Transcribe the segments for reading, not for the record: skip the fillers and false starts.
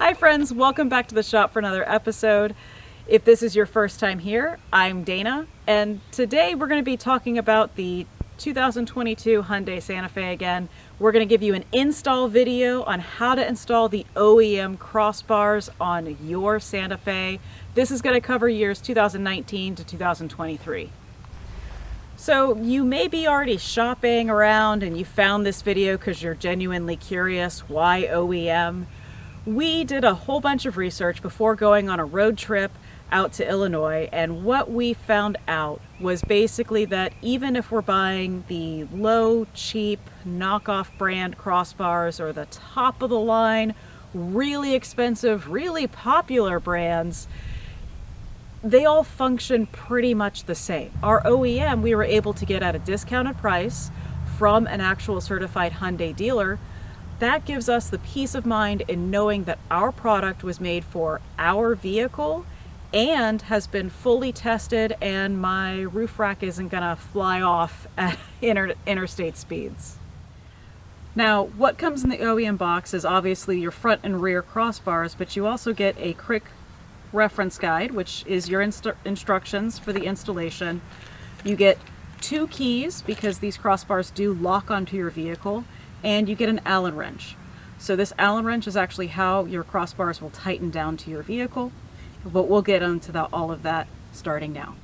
Hi friends, welcome back to the shop for another episode. If this is your first time here, I'm Dana, and today we're going to be talking about the 2022 Hyundai Santa Fe again. We're going to give you an install video on how to install the OEM crossbars on your Santa Fe. This is going to cover years 2019 to 2023. So you may be already shopping around and you found this video because you're genuinely curious why OEM. We did a whole bunch of research before going on a road trip out to Illinois, and what we found out was basically that even if we're buying the low, cheap, knockoff brand crossbars or the top of the line, really expensive, really popular brands, they all function pretty much the same. Our OEM we were able to get at a discounted price from an actual certified Hyundai dealer. That gives us the peace of mind in knowing that our product was made for our vehicle and has been fully tested, and my roof rack isn't gonna fly off at interstate speeds. Now, what comes in the OEM box is obviously your front and rear crossbars, but you also get a quick reference guide, which is your instructions for the installation. You get 2 keys because these crossbars do lock onto your vehicle, and you get an Allen wrench. So this Allen wrench is actually how your crossbars will tighten down to your vehicle, but we'll get into all of that starting now.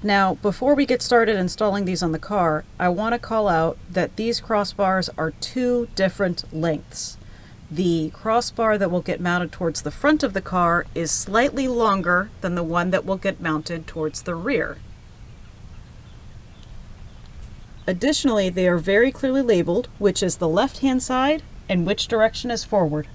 Now, before we get started installing these on the car, I want to call out that these crossbars are 2 different lengths. The crossbar that will get mounted towards the front of the car is slightly longer than the one that will get mounted towards the rear. Additionally, they are very clearly labeled which is the left-hand side and which direction is forward.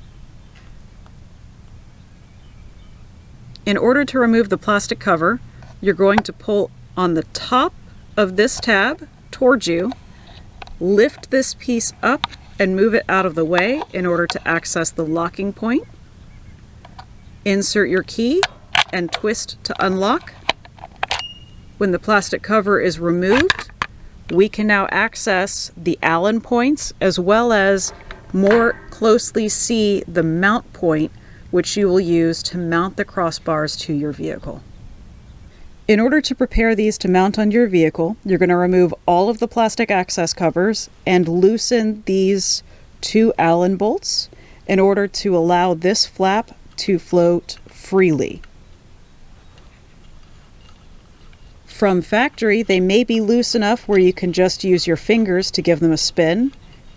In order to remove the plastic cover, you're going to pull on the top of this tab towards you, lift this piece up and move it out of the way in order to access the locking point. Insert your key and twist to unlock. When the plastic cover is removed, we can now access the Allen points as well as more closely see the mount point, which you will use to mount the crossbars to your vehicle. In order to prepare these to mount on your vehicle, you're going to remove all of the plastic access covers and loosen these 2 Allen bolts in order to allow this flap to float freely. From factory, they may be loose enough where you can just use your fingers to give them a spin.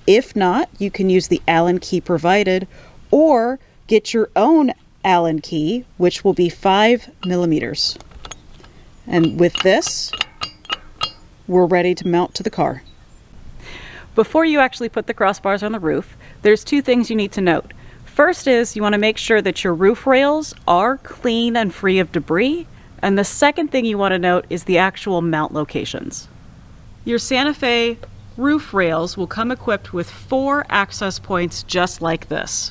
If not, you can use the Allen key provided or get your own Allen key, which will be 5 millimeters. And with this, we're ready to mount to the car. Before you actually put the crossbars on the roof, there's 2 things you need to note. First is you want to make sure that your roof rails are clean and free of debris. And the second thing you want to note is the actual mount locations. Your Santa Fe roof rails will come equipped with 4 access points just like this.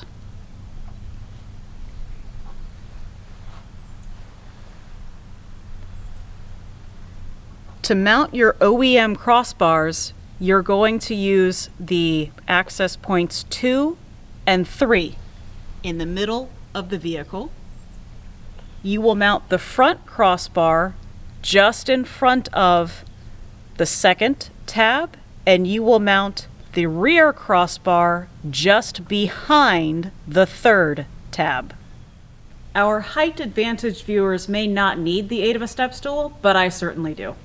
To mount your OEM crossbars, you're going to use the access points 2 and 3 in the middle of the vehicle. You will mount the front crossbar just in front of the second tab, and you will mount the rear crossbar just behind the third tab. Our height advantage viewers may not need the aid of a step stool, but I certainly do.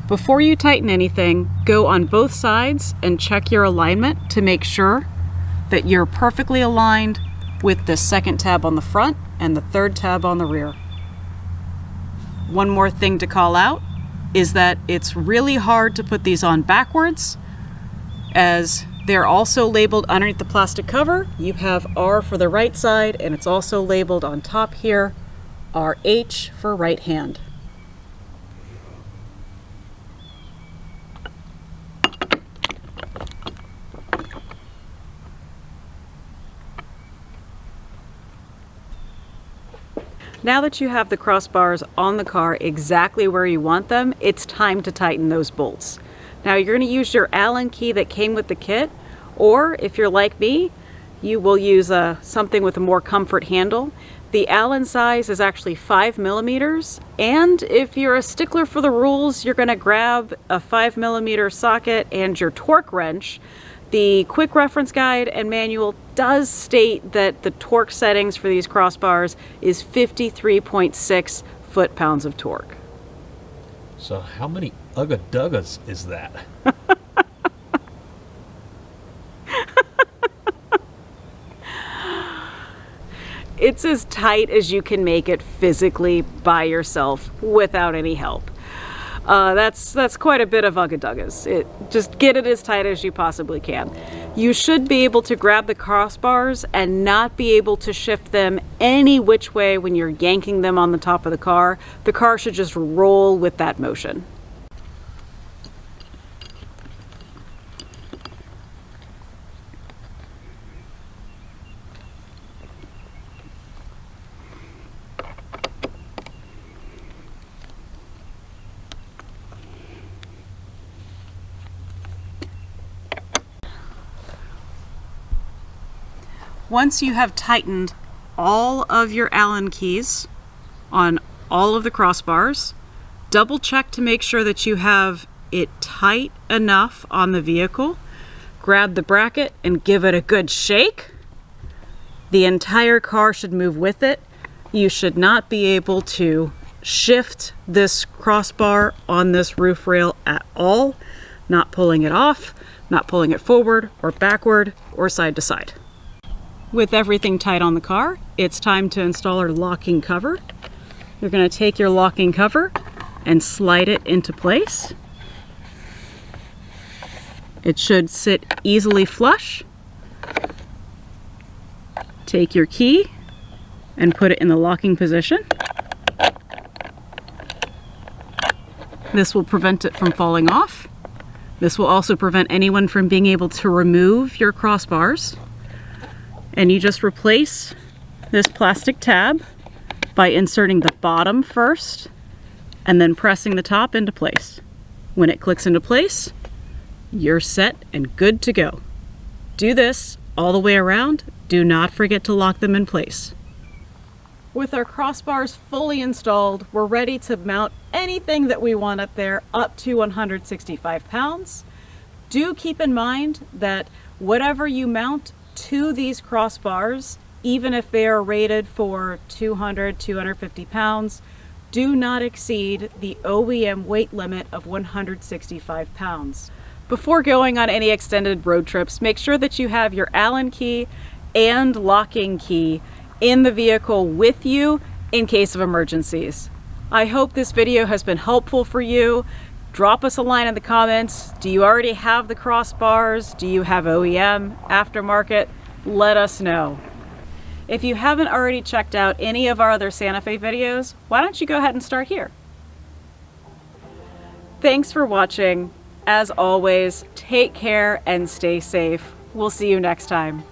Before you tighten anything, go on both sides and check your alignment to make sure that you're perfectly aligned with the second tab on the front and the third tab on the rear. One more thing to call out is that it's really hard to put these on backwards, as they're also labeled underneath the plastic cover. You have R for the right side, and it's also labeled on top here, RH for right hand. Now that you have the crossbars on the car exactly where you want them, it's time to tighten those bolts. Now you're going to use your Allen key that came with the kit, or if you're like me, you will use something with a more comfort handle. The Allen size is actually 5 millimeters, and if you're a stickler for the rules, you're going to grab a 5 millimeter socket and your torque wrench. The quick reference guide and manual does state that the torque settings for these crossbars is 53.6 foot-pounds of torque. So how many ugga-duggas is that? It's as tight as you can make it physically by yourself without any help. That's quite a bit of ugga-duggas. Just get it as tight as you possibly can. You should be able to grab the crossbars and not be able to shift them any which way when you're yanking them on the top of the car. The car should just roll with that motion. Once you have tightened all of your Allen keys on all of the crossbars, double check to make sure that you have it tight enough on the vehicle. Grab the bracket and give it a good shake. The entire car should move with it. You should not be able to shift this crossbar on this roof rail at all. Not pulling it off, not pulling it forward or backward or side to side. With everything tight on the car, it's time to install our locking cover. You're going to take your locking cover and slide it into place. It should sit easily flush. Take your key and put it in the locking position. This will prevent it from falling off. This will also prevent anyone from being able to remove your crossbars. And you just replace this plastic tab by inserting the bottom first and then pressing the top into place. When it clicks into place, you're set and good to go. Do this all the way around. Do not forget to lock them in place. With our crossbars fully installed, we're ready to mount anything that we want up there up to 165 pounds. Do keep in mind that whatever you mount to these crossbars, even if they are rated for 200, 250 pounds, do not exceed the OEM weight limit of 165 pounds. Before going on any extended road trips, make sure that you have your Allen key and locking key in the vehicle with you in case of emergencies. I hope this video has been helpful for you. Drop us a line in the comments. Do you already have the crossbars? Do you have OEM, aftermarket? Let us know. If you haven't already checked out any of our other Santa Fe videos, why don't you go ahead and start here? Thanks for watching. As always, take care and stay safe. We'll see you next time.